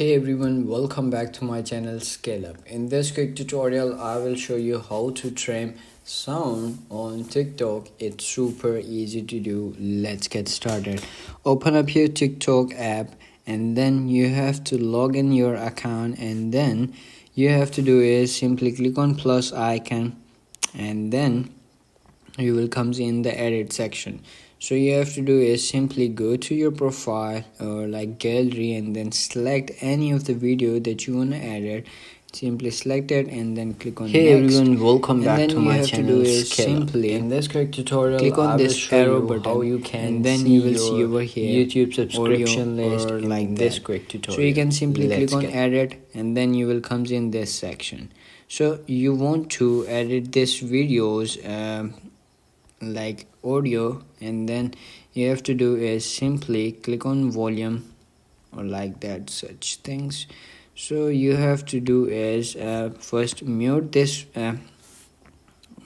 Hey everyone, welcome back to my channel Scale Up. In this quick tutorial, I will show you how to trim sound on TikTok. It's super easy to do. Let's get started. Open up your TikTok app and then you have to log in your account, and then you have to do is simply click on plus icon, and then you will comes in the edit section. So you have to do is simply go to your profile or like gallery and then select any of the video that you want to edit. Simply select it and then click on Hey next. everyone, welcome And back then to you my have to channel do is Scale Up. simply In this quick tutorial, click on I will this show arrow you button, how you can and then see you will see your over here YouTube subscription audio list or in like this that. quick tutorial. So you can simply Let's click on get edit and then you will comes in this section. So you want to edit this videos like audio, and then you have to do is simply click on volume or like that such things. So you have to do is first mute this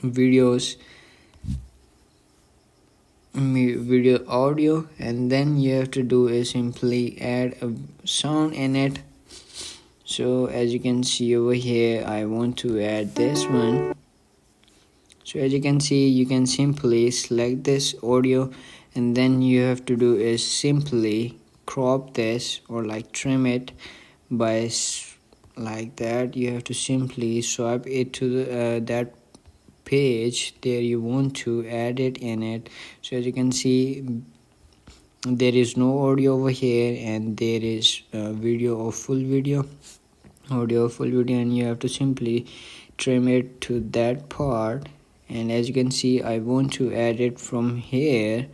videos video audio, and then you have to do is simply add a sound in it. So as you can see over here, I want to add this one. So as you can see, you can simply select this audio, and then you have to do is simply crop this or like trim it by like that. You have to simply swipe it to the that page there you want to add it in it. So as you can see, there is no audio over here, and there is video or full video audio full video, and you have to simply trim it to that part. And as you can see, I want to add it from here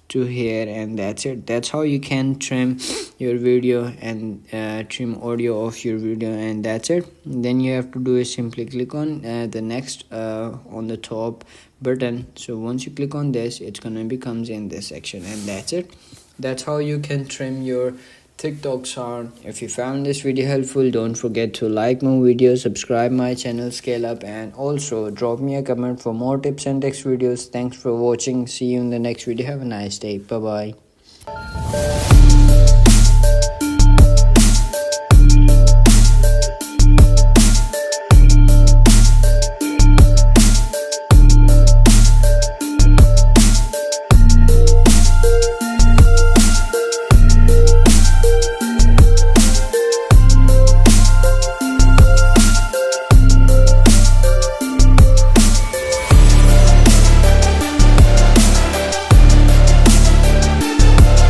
to here, and that's it. That's how you can trim your video and trim audio of your video, and that's it. Then you have to do is simply click on the next on the top button. So once you click on this, it's gonna becomes in this section, and that's it. That's how you can trim your TikTok sound. If you found this video helpful, don't forget to like my video, subscribe my channel Scale Up, and also drop me a comment for more tips and tricks videos. Thanks for watching. See you in the next video. Have a nice day. Bye bye.